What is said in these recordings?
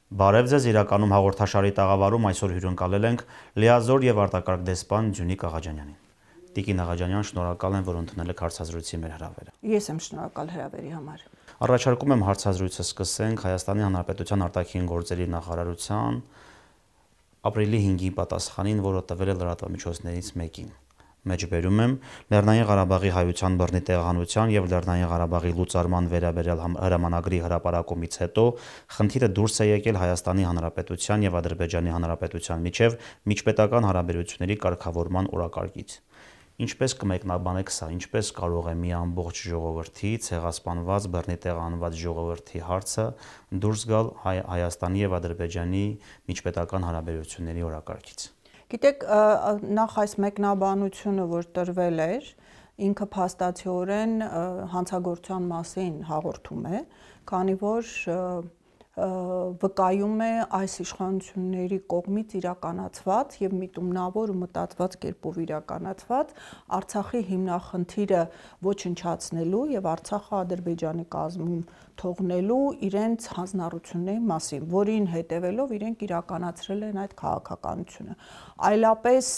Բարև ձեզ, իրականում հաղորդաշարի տաղավարում այսօր հյուրընկալել ենք լիազոր եւ արտակարգ դեսպան Ջունիկ Աղաջանյանին։ Տիկին Աղաջանյան, շնորհակալ եմ, որ ընդունել եք հարցազրույցի մեր հրավերը։ Ես եմ շնորհակալ հրավերի համար։ Առաջարկում եմ հարցազրույցը սկսենք Հայաստանի Հանրապետության արտաքին գործերի նախարարության ապրիլի 5-ի պատասխանին, որը տվել է լրատվամիջոցներից մեկին։ Մեջբերում եմ Լեռնային Ղարաբաղի հայության բռնի տեղահանության եւ Լեռնային Ղարաբաղի լուծարման վերաբերյալ հրամանագրի հրապարակումից հետո խնդիրը դուրս է եկել Հայաստանի Հանրապետության եւ Ադրբեջանի Հանրապետության միջև միջպետական հարաբերությունների կարգավորման օրակարգից։ Ինչպես կմեկնաբանեք սա, ինչպես կարող է մի ամբողջ ժողովրդի ցեղասպանված բռնի տեղահանված ժողովրդի հարցը դուրս գալ Հայաստանի եւ Ադրբեջանի միջպետական հարաբերությունների օրակարգից։ Գիտեք, նախ այս մեկնաբանությունը, որ տրվել էր, ինքը փաստացիորեն հանցագործության մասին հաղորդում է, քանի որ վկայում է այս իշխանությունների կողմից իրականացված եւ միտումնավոր ու մտածված կերպով իրականացված Արցախի հիմնախնդիրը ոչնչացնելու եւ Արցախը Ադրբեջանի կազմում թողնելու իրենց հանձնառությունների մասին, որին հետևելով իրենք իրականացրել են այդ քաղաքականությունը։ Այլապես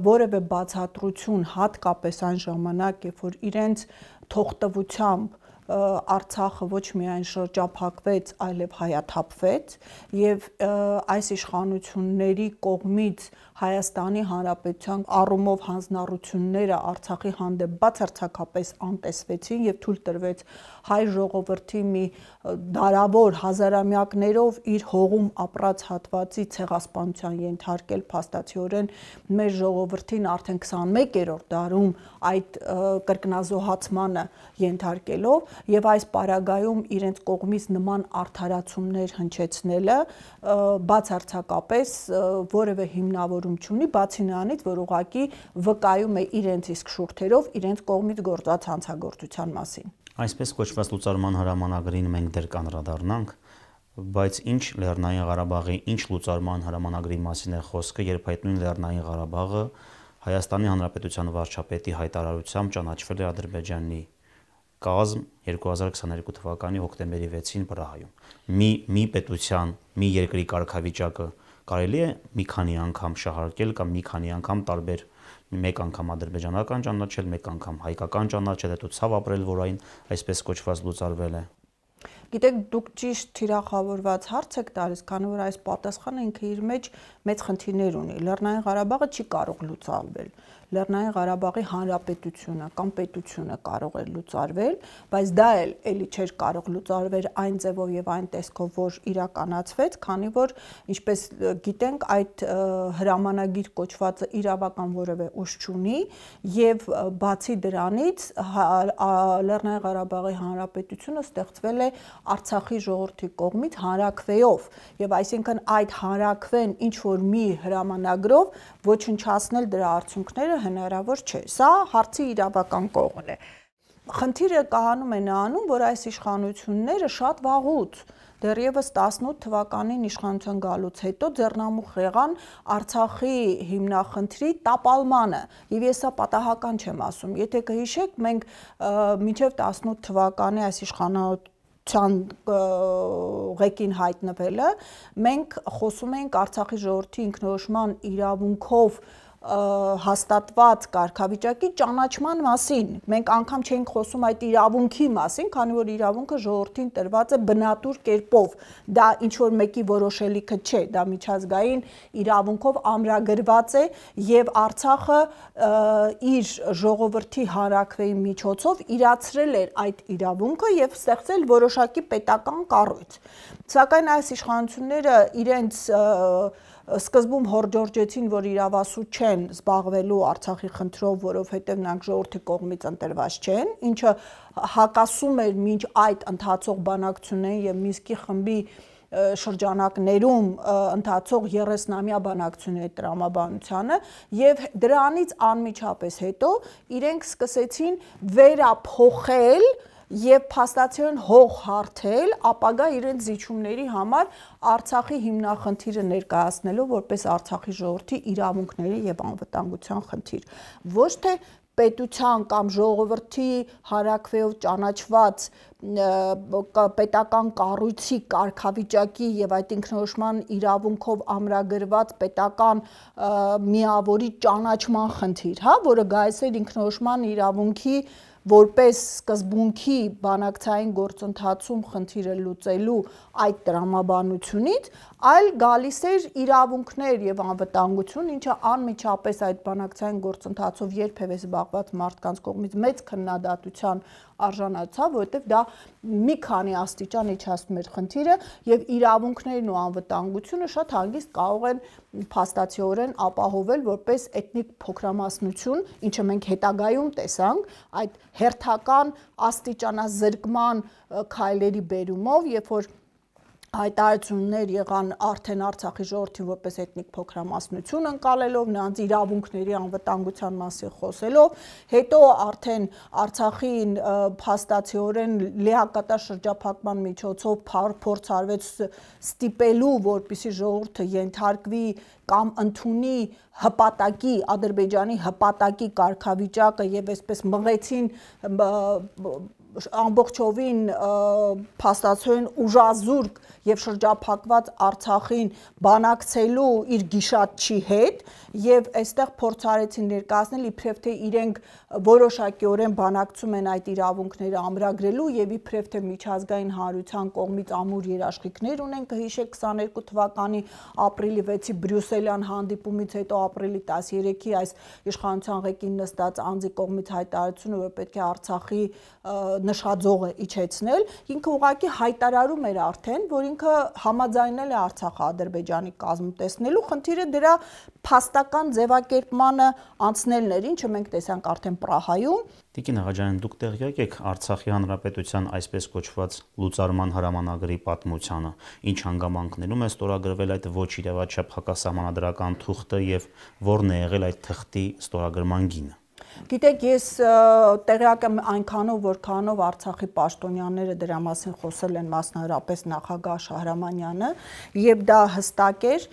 որևէ բացատրություն, հատկապես այն ժամանակ, երբ որ իրենց թողտվությամբ Արցախը ոչ միայն շրջափակվեց, այլև հայաթափվեց եւ այս իշխանությունների կողմից Հայաստանի Հանրապետության առումով հանձնառությունները Արցախի հանդեպ բացարձակապես անտեսվեցին եւ թույլ տրվեց հայ ժողովրդի մի դարավոր հազարամյակներով իր հողում ապրած հատվածի ցեղասպանության ենթարկել փաստացիորեն մեր ժողովրդին արդեն 21-րդ դարում այդ կրկնազոհացմանը ենթարկելով եւ այս պարագայում իրենց կողմից նման արդարացումներ հնչեցնելը բացարձակապես որևէ հիմնավորում չունի, բացի նրանից, որ ուղղակի վկայում է իրենց իսկ շուրթերով իրենց կողմից գործած հանցագործության մասին։ Այսպես կոչված լուծարման հրամանագրին մենք դեռ կանդրադառնանք, բայց ինչ Լեռնային Ղարաբաղի, ինչ լուծարման հրամանագրի մասին է խոսքը, երբ այդ նույն Լեռնային Ղարաբաղը Հայաստանի Հանրապետության վարչապետի հայտարարությամբ ճանաչվել է Ադրբեջանի կազմ 2022 թվականի հոկտեմբերի 6-ին Պրահայում։ Մի պետության, մի երկրի կարգավիճակը կարելի է մի քանի անգամ շահարկել կամ մի քանի անգամ տարբեր մեկ անգամ ադրբեջանական ճանաչել, մեկ անգամ հայկական ճանաչել, հետո ցավ ապրել, որ այն այսպես կոչված լուծարվել է։ Գիտեք, դուք ճիշտ թիրախավորված հարց եք տալիս, քանի որ այս պատասխանը ինքը իր մեջ մեծ խնդիրներ ունի։ Լեռնային Ղարաբաղը չի կարող լուծարվել։ Լեռնային Ղարաբաղի Հանրապետությունը կամ պետությունը կարող է լուծարվել, բայց դա էլի չէր կարող լուծարվել այն ձևով եւ այն տեսքով, որ իրականացվեց, քանի որ ինչպես գիտենք, այդ հրամանագիր կոչվածը իրավական որևէ ուժ չունի եւ բացի դրանից Լեռնային Ղարաբաղի Հանրապետությունը ստեղծվել է Արցախի ժողովրդի կողմից հանրաքվեով եւ այսինքն այդ հանրաքվեն ինչ որ մի հրամանագրով ոչնչացնել դրա արդյունքները հնարավոր չէ։ Սա հարցի իրավական կողմն է։ Խնդիրը կահանում է նրանում, որ այս իշխանությունները շատ վաղուց դեռևս 18 թվականին իշխանության գալուց հետո ձեռնամուխ եղան Արցախի հիմնախնդրի տապալմանը եւ ես սա պատահական չեմ ասում։ Եթե կհիշեք, մենք մինչեւ 18 թվականի այս իշխանության ղեկին հայտնվելը մենք խոսում էինք Արցախի ժողովրդի ինքնորոշման իրավունքով հաստատված կարգավիճակի ճանաչման մասին։ Մենք անգամ չէինք խոսում այդ իրավունքի մասին, քանի որ իրավունքը ժողովրդին տրված է բնատուր կերպով։ Դա ինչ որ մեկի որոշելիքը չէ, դա միջազգային իրավունքով ամրագրված է եւ Արցախը իր ժողովրդի հանրաքվեի միջոցով իրացրել էր այդ իրավունքը եւ ստեղծել որոշակի պետական կառույց։ Սակայն այս իշխանությունները իրենց սկզբում հորջորջեցին, որ իրավասու չեն զբաղվելու Արցախի խնդրով, որովհետև նրանք ժողովրդի կողմից ընտրված չեն, ինչը հակասում էր մինչ այդ ընթացող բանակցություններին եւ Մինսկի խմբի շրջանակներում ընթացող 30-ամյա բանակցությունների տրամաբանությանը եւ դրանից անմիջապես հետո իրենք սկսեցին վերափոխել եւ փաստացիորեն հող հարթել ապագա իրենց զիջումների համար Արցախի հիմնախնդիրը ներկայացնելով որպես Արցախի ժողովրդի իրավունքների եւ անվտանգության խնդիր, ոչ թե պետության կամ ժողովրդի հարակվեով ճանաչված պետական կառույցի կարգավիճակի եւ այդ ինքնորոշման իրավունքով ամրագրված պետական միավորի ճանաչման խնդիր, հա, որը գայս էր ինքնորոշման իրավունքի որպես սկզբունքի բանակցային գործընթացում խնդիրը լուծելու այդ տրամաբանությունից, այլ գալիս էր իրավունքներ եւ անվտանգություն, ինչը անմիջապես այդ բանակցային գործընթացով երբևէ զբաղված մարդկանց կողմից մեծ քննադատության արժանացավ, որովհետև դա մի քանի աստիճան իջացնում էր խնդիրը եւ իրավունքներն ու անվտանգությունը շատ հանգիստ կարող են փաստացիորեն ապահովել որպես էթնիկ փոքրամասնություն, ինչը մենք հետագայում տեսանք այդ հերթական աստիճանազրկման քայլերի բերումով, երբ որ հայտարարություններ եղան արդեն Արցախի ժողովրդին որպես էթնիկ փոքրամասնություն ընկալելով, նրանց իրավունքների անվտանգության մասին խոսելով, հետո արդեն Արցախին փաստացիորեն լիակատար շրջափակման միջոցով փորձ արվեց ստիպելու, որպեսզի ժողովուրդը ենթարկվի կամ ընդունի հպատակի, Ադրբեջանի հպատակի կարգավիճակը եւ այսպես մղեցին ամբողջովին փաստացիորեն ուժազուրկ եւ շրջափակված Արցախին բանակցելու իր գիշատչի հետ եւ այստեղ փորձ արեցին ներկայացնել իբրև թե իրենք որոշակիորեն բանակցում են այդ իրավունքները ամրագրելու եւ իբրև թե միջազգային հանրության կողմից ամուր երաշխիքներ ունեն, կհիշեք 22 թվականի ապրիլի 6-ի բրյուսելյան հանդիպումից հետո ապրիլի 13-ի այս իշխանության ղեկին նստած անձի կողմից հայտարարությունը, որ պետք է Արցախի նշաձողը իջեցնել, ինքը ուղղակի հայտարարում էր արդեն, որ ինքը համաձայնել է Արցախը Ադրբեջանի կազմում տեսնելու, խնդիրը դրա փաստական ձևակերպմանը անցնելն էր, ինչը մենք տեսանք արդեն Պրահայում։ Տիկին Աղաջանյան, դուք տեղյակ եք Արցախի հանրապետության այսպես կոչված լուծարման հրամանագրի պատմությանը, ինչ հանգամանքներում է ստորագրվել այդ ոչ իրավաչափ հակասահմանադրական թուղթը եւ որն է եղել այդ թղթի ստորագրման գինը։ Գիտեք, ես տեղյակ եմ այնքանով, որքանով Արցախի պաշտոնյաները դրա մասին խոսել են, մասնավորապես նախագահ Շահրամանյանը, եւ դա հստակ էր,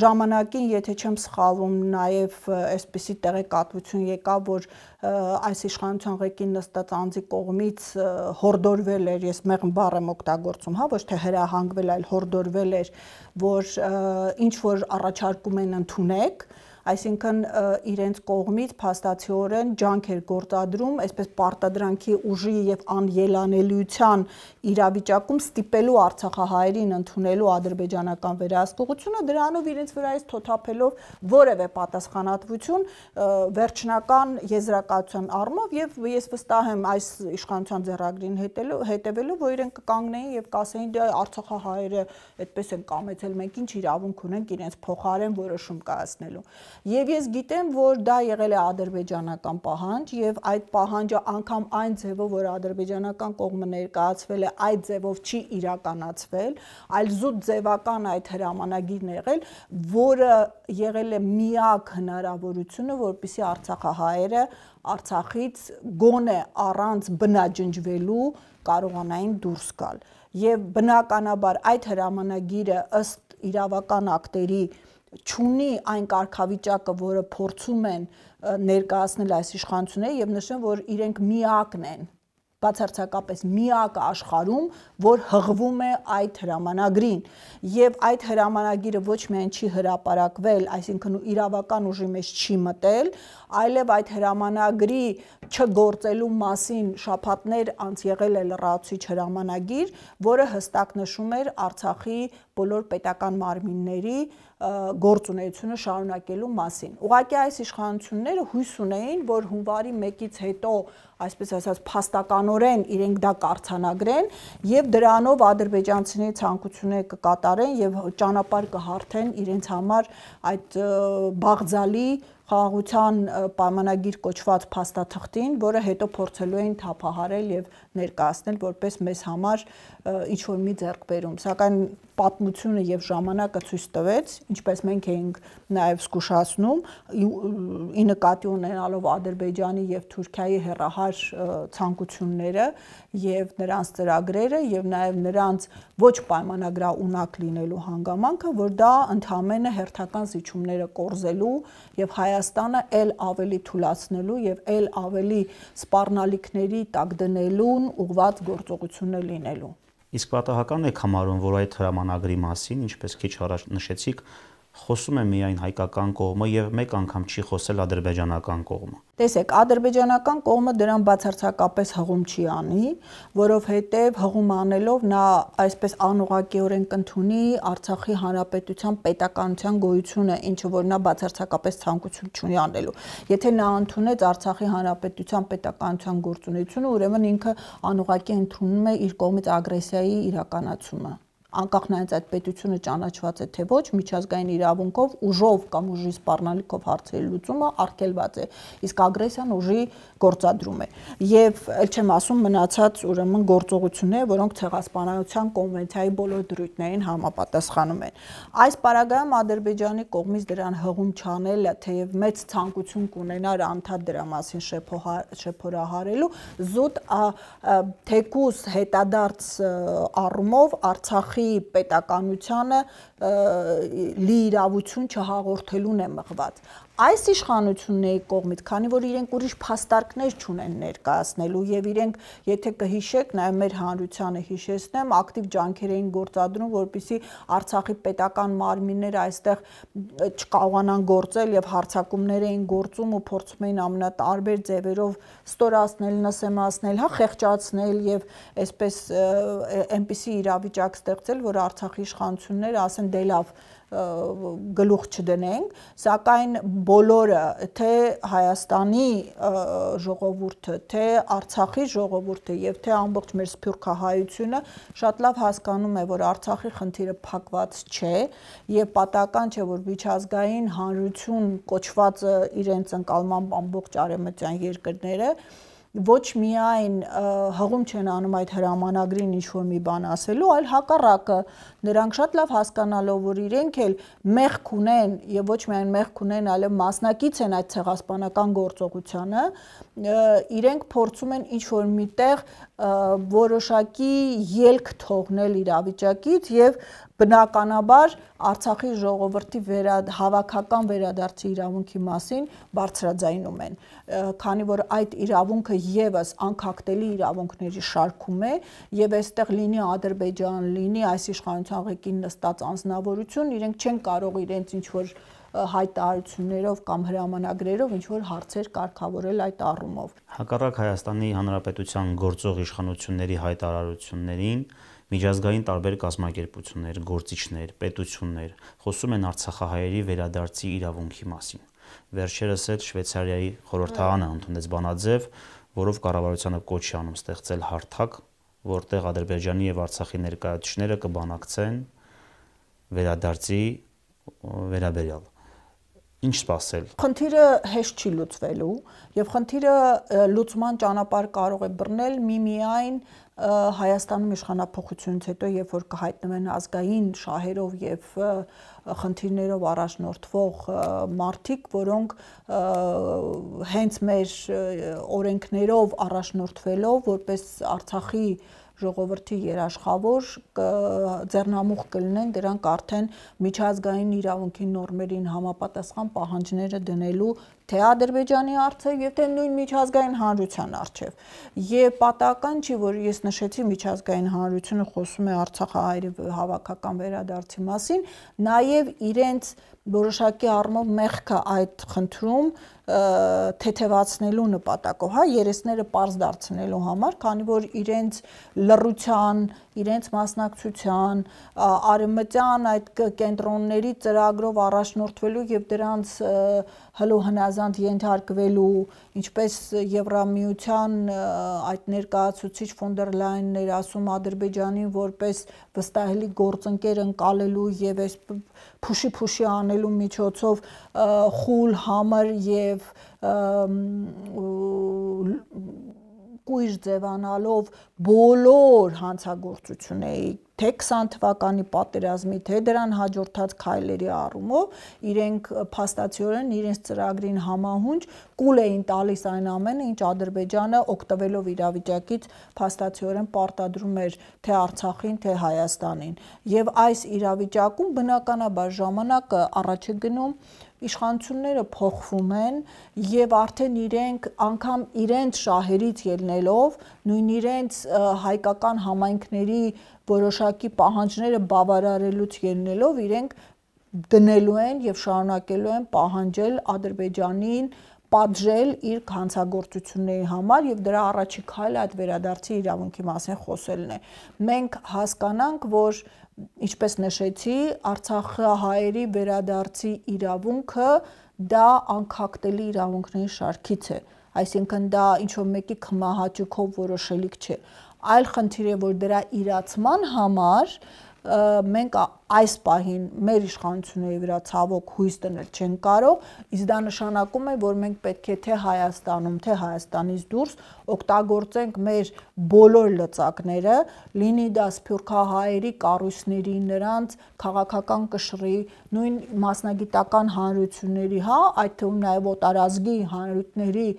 ժամանակին, եթե չեմ սխալվում, նաեւ այսպիսի տեղեկատվություն եկավ, որ այս իշխանության ղեկին նստած անձի կողմից հորդորվել էր, ես մեղմ բառ եմ օգտագործում, հա, ոչ թե հրահանգվել, այլ հորդորվել էր, որ ինչ որ առաջարկում են ընդունեք, այսինքն իրենց կողմից փաստացիորեն ջանք էր գործադրում, այսպես պարտադրանքի ուժի եւ անելանելիության իրավիճակում ստիպելու արցախահայերին ընդունելու ադրբեջանական վերահսկողությունը, դրանով իրենց վրայից թոթափելով որևէ պատասխանատվություն վերջնական եզրակացության առումով եւ ես վստահ եմ այս իշխանության ձեռագրին հետևելու, որ իրենք կկանգնեին եւ կասեին դե արցախահայերը այդպես են կամեցել, մենք ինչ իրավունք ունենք իրենց փոխարեն որոշում կայացնելու։ Եվ ես գիտեմ, որ դա եղել է ադրբեջանական պահանջ եւ այդ պահանջը անգամ այն ձևով, որ ադրբեջանական կողմը ներկայացվել է, այդ ձևով չի իրականացվել, այլ զուտ ձևական այդ հրամանագիրն է եղել, որը եղել է միակ հնարավորությունը, որպեսզի արցախահայերը Արցախից գոնե առանց բնաջնջվելու կարողանային դուրս գալ։ Եվ բնականաբար այդ հրամանագիրը ըստ իրավական ակտերի չունի այն կարգավիճակը, որը փորձում են ներկայացնել այս իշխանությունները եւ նշեմ, որ իրենք միակն են, բացարձակապես միակը աշխարհում, որ հղվում է այդ հրամանագրին եւ այդ հրամանագիրը ոչ միայն չի հրապարակվել, այսինքն իրավական ուժի մեջ չի մտել, այլև այդ հրամանագրի չգործելու մասին շաբաթներ անց եղել է լրացուցիչ հրամանագիր, որը հստակ նշում էր Արցախի բոլոր պետական մարմինների գործունեությունը շարունակելու մասին։ Ուղղակի այս իշխանությունները հույս ունեին, որ հունվարի 1-ից հետո, այսպես ասած, փաստականորեն իրենք դա կառցանագրեն եւ դրանով ադրբեջանցիների ցանկությունները կկատարեն եւ ճանապարհ կհարթեն իրենց համար այդ բաղձալի խաղաղության պայմանագիր կոչված փաստաթղթին, որը հետո փորձելու էին թափահարել եւ ներկայացնել որպես մեզ համար ինչ-որ մի ձեռքբերում, սակայն պատմությունը եւ ժամանակը ցույց տվեց, ինչպես մենք էինք նաեւ զգուշացնում, ի նկատի ունենալով Ադրբեջանի եւ Թուրքիայի հեռահար ցանկությունները եւ նրանց ծրագրերը եւ նաեւ նրանց ոչ պայմանագրաունակ լինելու հանգամանքը, որ դա ընդհանրապես հերթական զիջումները կորզելու եւ Հայաստանը ել ավելի թուլացնելու եւ ել ավելի սպառնալիքների տակ դնելուն ուղղված գործողություն է լինելու։ Իսկ պատահական եք համարում, որ այդ հրամանագրի մասին, ինչպես քիչ առաջ նշեցիք, խոսում է միայն հայկական կողմը եւ մեկ անգամ չի խոսել ադրբեջանական կողմը։ Տեսեք, ադրբեջանական կողմը դրան բացարձակապես հղում չի անի, որովհետեւ հղում անելով նա այսպես անուղղակիորեն կընդունի Արցախի հանրապետության պետականության գոյությունը, ինչը որ նա բացարձակապես ցանկություն չունի անելու։ Եթե նա ընդունեց Արցախի հանրապետության պետականության գործունեությունը, ուրեմն ինքը անուղղակի ընդունում է իր կողմից ագրեսիայի իրականացումը։ Անկախ նայած այդ պետությունը ճանաչված է թե ոչ, միջազգային իրավունքով ուժով կամ ուժի սպառնալիքով հարցերի լուծումը արգելված է, իսկ ագրեսիան ուժի գործադրում է։ Եվ ել չեմ ասում մնացած ուրեմն գործողությունները, որոնք ցեղասպանության կոնվենցիայի բոլոր դրույթներին համապատասխանում են։ Այս պարագայում Ադրբեջանի կողմից դրան հղում չանելը, թեև մեծ ցանկություն կունենար անդադ դրա մասին շեփորահարելու, զուտ թեկուզ հետադարձ առումով Արցախի պետականությանը լի իրավություն չհաղորդելուն է մղված։ Այս իշխանությունների կողմից, քանի որ իրենք ուրիշ փաստարկներ չունեն ներկայացնելու եւ իրենք, եթե կհիշեք, նաեւ մեր հանրությանը հիշեցնեմ, ակտիվ ջանքեր էին գործադրում, որպեսզի Արցախի պետական մարմինները այստեղ չկարողանան գործել եւ հարձակումներ էին գործում ու փորձում էին ամենատարբեր ձևերով ստորացնել, նսեմացնել, խեղճացնել եւ այսպես այնպիսի իրավիճակ ստեղծել, որ Արցախի իշխանությունները ասեն դե լավ գլուխ չդնենք, սակայն բոլորը, թե Հայաստանի ժողովուրդը, թե Արցախի ժողովուրդը եւ թե ամբողջ մեր սփյուռքահայությունը շատ լավ հասկանում է, որ Արցախի խնդիրը փակված չէ եւ պատահական չէ, որ միջազգային հանրություն կոչվածը իրենց ընկալմամբ ամբողջ արևմտյան երկրները ոչ միայն հղում չեն անում այդ հրամանագրին ինչ-որ մի բան ասելու, այլ հակառակը նրանք շատ լավ հասկանալով, որ իրենք էլ մեղք ունեն եւ ոչ միայն մեղք ունեն, այլև մասնակից են այդ ցեղասպանական գործողությանը, իրենք փորձում են ինչ-որ միտեղ որոշակի ելք թողնել իրավիճակից եւ բնականաբար Արցախի ժողովրդի հավաքական վերադարձի իրավունքի մասին բարձրաձայնում են, քանի որ այդ իրավունքը եւս անկախտելի իրավունքների շարքում է եւ այստեղ լինի Ադրբեջան, լինի այս իշխանության ղեկին նստած անձնավորություն, իրենք չեն կարող իրենց ինչ-որ հայտարարություններով կամ հրամանագրերով ինչ-որ հարցեր կարգավորել այդ առումով։ Հակառակ Հայաստանի Հանրապետության գործող իշխանությունների հայտարարություններին միջազգային տարբեր կազմակերպություններ, գործիչներ, պետություններ խոսում են արցախահայերի վերադարձի իրավունքի մասին։ Վերջերս էլ Շվեյցարիայի խորհրդարանը ընդունեց բանաձև, որով կառավարությանը կոչ է անում ստեղծել հարթակ, որտեղ Ադրբեջանի եւ Արցախի ներկայացուցիչները կբանակցեն վերադարձի վերաբերյալ։ Ինչ սպասել։ Խնդիրը հեշտ չի լուծվելու եւ խնդիրը լուծման ճանապարհ կարող է բռնել միայն Հայաստանում իշխանափոխությունից հետո, երբ որ կհայտնվեն ազգային շահերով եւ խնդիրներով առաջնորդվող մարդիկ, որոնք հենց մեր օրենքներով առաջնորդվելով որպես Արցախի ժողովրդի երաշխավոր ձեռնամուխ կլինեն դրանք արդեն միջազգային իրավունքի նորմերին համապատասխան պահանջները դնելու թե Ադրբեջանի առջև եւ թե նույն միջազգային հանրության առջև։ Եվ պատահական չի, որ ես նշեցի միջազգային հանրությունը խոսում է արցախահայերի հավաքական վերադարձի մասին, նաեւ իրենց որոշակի առումով մեղքը այդ խնդրում թեթևացնելու նպատակով, երեսները պարզ դարձնելու համար, քանի որ իրենց լռության, իրենց մասնակցության, արևմտյան այդ կենտրոնների ծրագրով առաջնորդվելու եւ դրանց հլուհնազանդ ենթարկվելու, ինչպես Եվրամիության այդ ներկայացուցիչ ֆոն դեր Լայենն էր ասում Ադրբեջանին որպես վստահելի գործընկեր ընկալելու եւ այս փուշի անելու միջոցով խուլ, համր եւ կույր ձևանալով բոլոր հանցագործությունների թե 20 թվականի պատերազմի, թե դրան հաջորդած քայլերի առումով իրենք փաստացիորեն իրենց ծրագրին համահունչ կուլ էին տալիս այն ամենը, ինչ Ադրբեջանը օգտվելով իրավիճակից փաստացիորեն պարտադրում էր թե Արցախին, թե Հայաստանին։ Եվ այս իրավիճակում բնականաբար ժամանակը առաջ է գնում, իշխանությունները փոխվում են եւ արդեն իրենք անգամ իրենց շահերից ելնելով, նույն իրենց հայկական համայնքների որոշակի պահանջները բավարարելուց ելնելով իրենք դնելու են եւ շարունակելու են պահանջել Ադրբեջանին պատժել իր հանցագործությունների համար եւ դրա առաջին քայլը այդ վերադարձի իրավունքի մասին խոսելն է։ Մենք հասկանանք, որ ինչպես նշեցի, Արցախահայերի վերադարձի իրավունքը դա անկախտելի իրավունքների շարքից է, այսինքն դա ինչ-որ մեկի քմահաճույքով որոշելիք չէ։ Այլ խնդիր է, որ դրա իրացման համար մենք այս պահին մեր իշխանությունների վրա ցավոք հույս դնել չենք կարող, իսկ դա նշանակում է, որ մենք պետք է թե Հայաստանում, թե Հայաստանից դուրս օգտագործենք մեր բոլոր լծակները, լինի դա սփյուռքահայերի կառույցների, նրանց քաղաքական կշռի, նույն մասնագիտական հանրությունների, այդ թվում նաև օտարազգի հանրությունների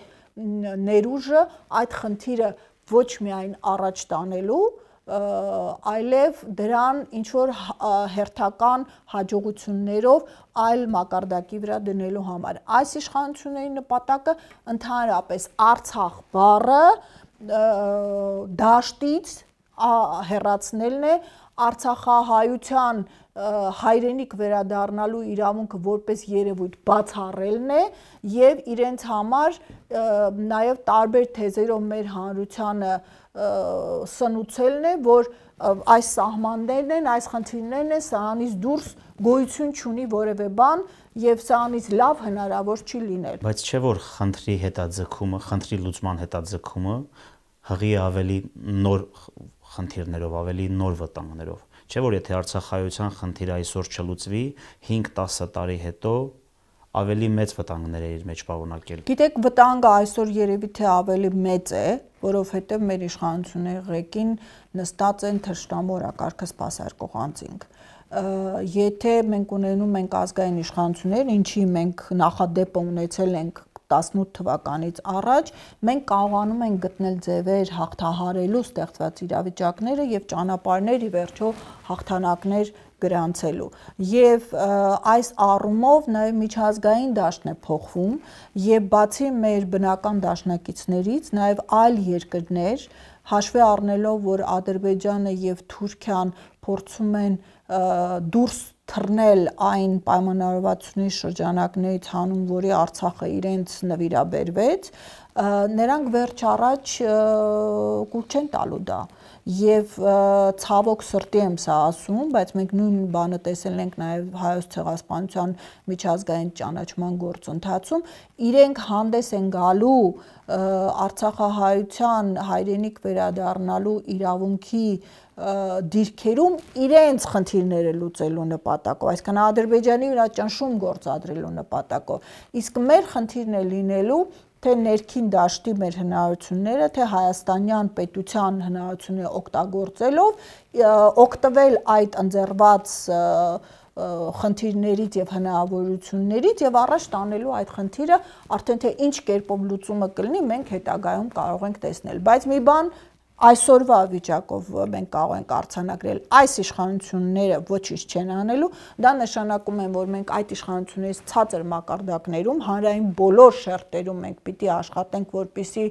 ներուժը այդ խնդիրը ոչ միայն առաջ տանելու, այլև դրան ինչ-որ հերթական հաջողություններով այլ մակարդակի վրա դնելու համար։ Այս իշխանությունների նպատակը ընդհանրապես Արցախ բառը դաշտից հեռացնելն է, Արցախահայության հայրենիք վերադառնալու իրավունքը որպես երևույթ բացառելն է եւ իրենց համար նաեւ տարբեր թեզերով մեր հանրությանը սնուցելն է, որ այս սահմաններն են, այս խնդիրներն են, սրանից դուրս գոյություն չունի որևէ բան եւ սրանից լավ հնարավոր չի լինել։ Բայց չէ որ խնդրի հետաձգումը, խնդրի լուծման հետաձգումը հղի ավելի նոր խնդիրներով, ավելի նոր վտանգներով։ Չէ որ եթե Արցախայության խնդիրը այսօր չլուծվի, 5-10 տարի հետո ավելի մեծ վտանգներ է իր մեջ պարունակել։ Գիտեք, վտանգը այսօր երևի թե ավելի մեծ է, որովհետև մեր իշխանությունների ղեկին նստած են թշնամու օրակարգը սպասարկող անձինք։ Եթե մենք ունենում ենք ազգային իշխանություններ, ինչի մենք նախադեպը ունեցել ենք 18 թվականից առաջ, մենք կարողանում ենք գտնել ձևեր հաղթահարելու ստեղծված իրավիճակները եւ ճանապարհներ ի վերջո հաղթանակներ գրանցելու։ Եվ այս առումով նաև միջազգային դաշտն է փոխվում եւ բացի մեր բնական դաշնակիցներից նաև այլ երկրներ, հաշվի առնելով, որ Ադրբեջանը եւ Թուրքիան փորձում են դուրս թռնել այն պայմանավորվածությունների շրջանակներից հանուն, որի Արցախը իրենց նվիրաբերվեց, նրանք վերջ առաջ կուլ չեն տալու դա։ Եվ ցավոք սրտի եմ սա ասում, բայց մենք նույն բանը տեսել ենք նաև Հայոց ցեղասպանության միջազգային ճանաչման գործընթացում, իրենք հանդես են գալու Արցախահայության հայրենիք վերադառնալու իրավունքի դիրքերում իրենց խնդիրները լուծելու նպատակով, այսինքն Ադրբեջանի վրա ճնշում գործադրելու նպատակով, իսկ մեր խնդիրն է լինելու թե ներքին դաշտի մեր հնարավորությունները, թե հայաստանյան պետության հնարավորությունները օգտագործելով օգտվել այդ ընձեռված խնդիրներից եւ հնարավորություններից եւ առաջ տանելու այդ խնդիրը արդեն թե ինչ կերպով լուծումը կլինի, մենք հետագայում կարող ենք տեսնել, բայց մի բան այսօրվա վիճակով մենք կարող ենք արձանագրել այս իշխանությունները ոչինչ չեն անելու, դա նշանակում է, որ մենք այդ իշխանություններից ցածր մակարդակներում, հանրային բոլոր շերտերում մենք պիտի աշխատենք, որպեսզի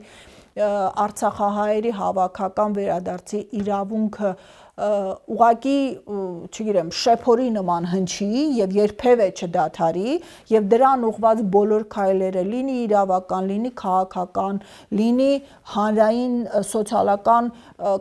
Արցախահայերի հավաքական վերադարձի իրավունքը ուղղակի, չգիտեմ, շեփորի նման հնչի եւ երբևէ չդադարի եւ դրան ուղղված բոլոր քայլերը լինի իրավական, լինի քաղաքական, լինի հանրային սոցիալական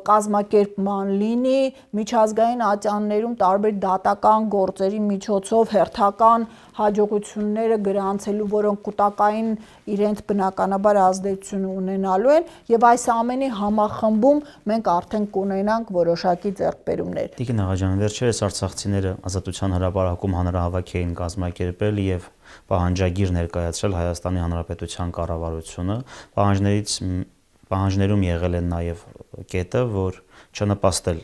կազմակերպման, լինի միջազգային ատյաններում տարբեր դատական գործերի միջոցով հերթական հաջողությունները գրանցելու, որոնք կուտակային իրենց բնականաբար ազդեցություն ունենալու են եւ այս ամենի համախմբում մենք արդեն կունենանք որոշակի ձեռքբերումներ։ Տիկին Աղաջան, վերջերս արցախցիները Ազատության հրապարակում հանրահավաք էին կազմակերպել եւ պահանջագիր ներկայացրել Հայաստանի Հանրապետության կառավարությունը։ Պահանջներում եղել են նաեւ կետը, որ չնպաստել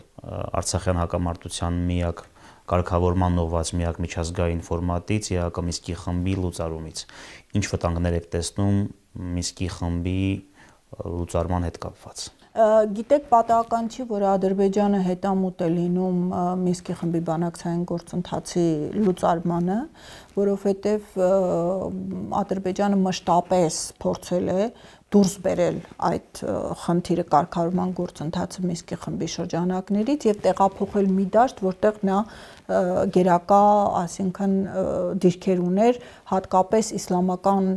Արցախյան հակամարտության միակ կարգավորման ուղղված միակ միջազգային ֆորմատից ԵԱԿ Մինսկի խմբի լուծարումից։ Ինչ վտանգներ եք տեսնում Մինսկի խմբի լուծարման հետ կապված։ Գիտեք, պատահական չի, որ Ադրբեջանը հետամուտ է լինում Մինսկի խմբի բանակցային գործընթացի լուծարմանը, որովհետև Ադրբեջանը մշտապես փորձել է դուրս բերել այդ խնդիրը կարգավորման գործընթացը Մինսկի խմբի շրջանակներից եւ տեղափոխել մի դաշտ, որտեղ նա գերակա, այսինքն դիրքեր ուներ, հատկապես իսլամական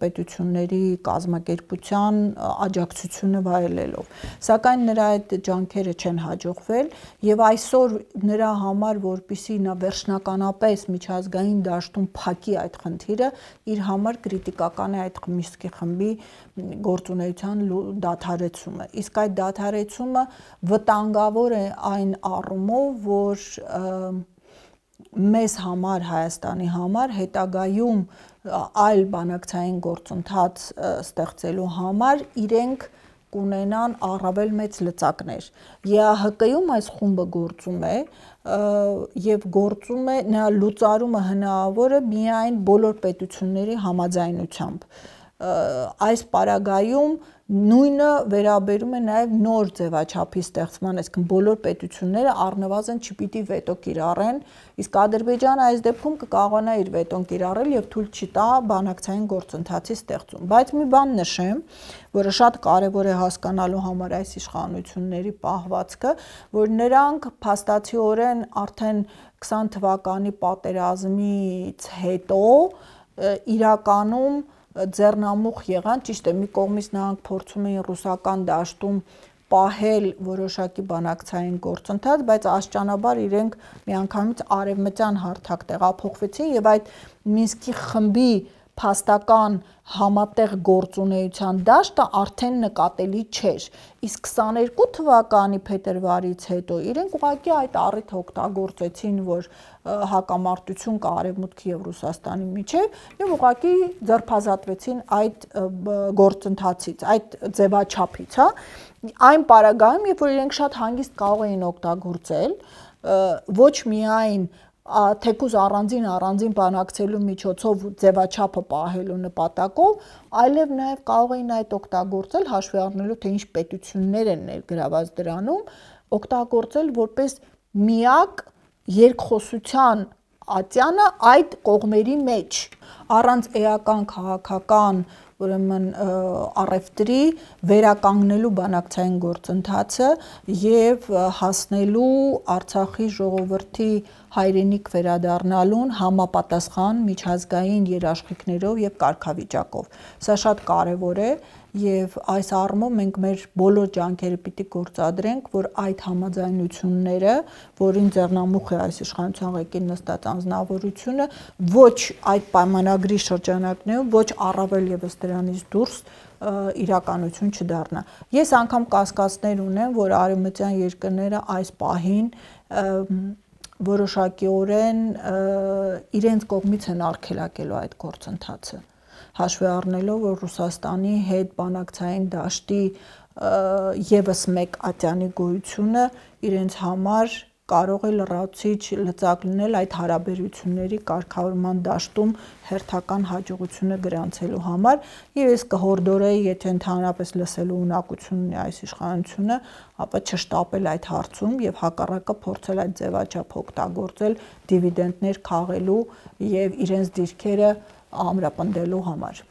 պետությունների կազմակերպության աջակցությունը վայելելով։ Սակայն նրա այդ ջանքերը չեն հաջողվել եւ այսօր նրա համար, որպեսզի նա վերջնականապես միջազգային դաշտում փակի այդ խնդիրը, իր համար կրիտիկական է այդ Մինսկի խմբի գործունեության դադարեցումը։ Իսկ այդ դադարեցումը վտանգավոր է այն առումով, որ մեզ համար, Հայաստանի համար հետագայում այլ բանակցային գործընթաց ստեղծելու համար իրենք կունենան առավել մեծ լծակներ։ ԵԱՀԿ-ում այս խումբը գործում է եւ գործում է, նրա լուծարումը հնարավոր է միայն բոլոր պետությունների համաձայնությամբ։ Այս պարագայում նույնը վերաբերում է նաև նոր ձևաչափի ստեղծման, այսինքն բոլոր պետությունները առնվազն չպիտի վետո կիրառեն, իսկ Ադրբեջանը այս դեպքում կկարողանա իր վետոն կիրառել եւ թույլ չի տա բանակցային գործընթացի ստեղծում։ Բայց մի բան նշեմ, որը շատ կարեւոր է հասկանալու համար այս իշխանությունների պահվածքը, որ նրանք փաստացիորեն արդեն 20 թվականի պատերազմից հետո իրականում ձեռնամուխ եղան, ճիշտ է, մի կողմից նրանք փորձում էին ռուսական դաշտում պահել որոշակի բանակցային գործընթաց, բայց աստիճանաբար իրենք միանգամից արևմտյան հարթակ տեղափոխվեցին եւ այդ Մինսկի խմբի փաստական համատեղ գործունեության դաշտը արդեն նկատելի չէր։ Իսկ 22 թվականի փետրվարից հետո իրենք ուղղակի այդ առիթը օգտագործեցին, որ հակամարտություն կա Արևմուտքի եւ Ռուսաստանի միջեւ եւ ուղղակի ձերբազատվեցին այդ գործընթացից, այդ ձևաչափից, հա։ Այն պարագայում, երբ որ իրենք շատ հանգիստ կարող էին օգտագործել ոչ միայն թեկուզ առանձին բանակցելու միջոցով ձևաչափը պահելու նպատակով, այլև նաև կարող էին այդ օգտագործել, հաշվի առնելով թե ինչ պետություններ են ներգրաված դրանում, օգտագործել որպես միակ երկխոսության ատյանը այդ կողմերի մեջ, առանց էական քաղաքական ուրեմն առևտրի վերականգնելու բանակցային գործընթացը եւ հասնելու Արցախի ժողովրդի հայրենիք վերադառնալուն համապատասխան միջազգային երաշխիքներով եւ կարգավիճակով։ Սա շատ կարեւոր է եւ այս առումով մենք մեր բոլոր ջանքերը պիտի գործադրենք, որ այդ համաձայնությունները, որին ձեռնամուխ է այս իշխանության ղեկին նստած անձնավորությունը, ոչ այդ պայմանագրի շրջանակներում, ոչ առավել եւս դրանից դուրս իրականություն չդառնա։ Ես անգամ կասկածներ ունեմ, որ արևմտյան երկրները այս պահին որոշակիորեն իրենց կողմից են արգելակելու այդ գործընթացը, հաշվի առնելով, որ Ռուսաստանի հետ բանակցային դաշտի եւս մեկ ատյանի գոյությունը իրենց համար կարող է լրացուցիչ լծակ լինել այդ հարաբերությունների կարգավորման դաշտում հերթական հաջողությունը գրանցելու համար եւ ես կհորդորեի, եթե ընդհանրապես լսելու ունակություն ունի այս իշխանությունը, ապա չշտապել այդ հարցում եւ հակառակը փորձել այդ ձևաչափը օգտագործել դիվիդենդներ քաղելու եւ իրենց դիրքերը ամրապնդելու համար։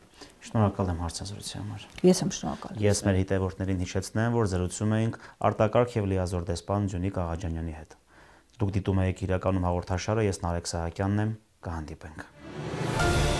Շնորհակալ եմ հարցազրույցի համար։ Ես եմ շնորհակալ։ Ես մեր հետևորդներին հիշեցնեմ, որ զրուցում էինք արտակարգ եւ լիազոր դեսպան Ջունիկ Աղաջանյանի հետ։ Դուք դիտում եք իրականում հաղորդաշարը, ես Նարեկ Սահակյանն եմ, կհանդիպենք։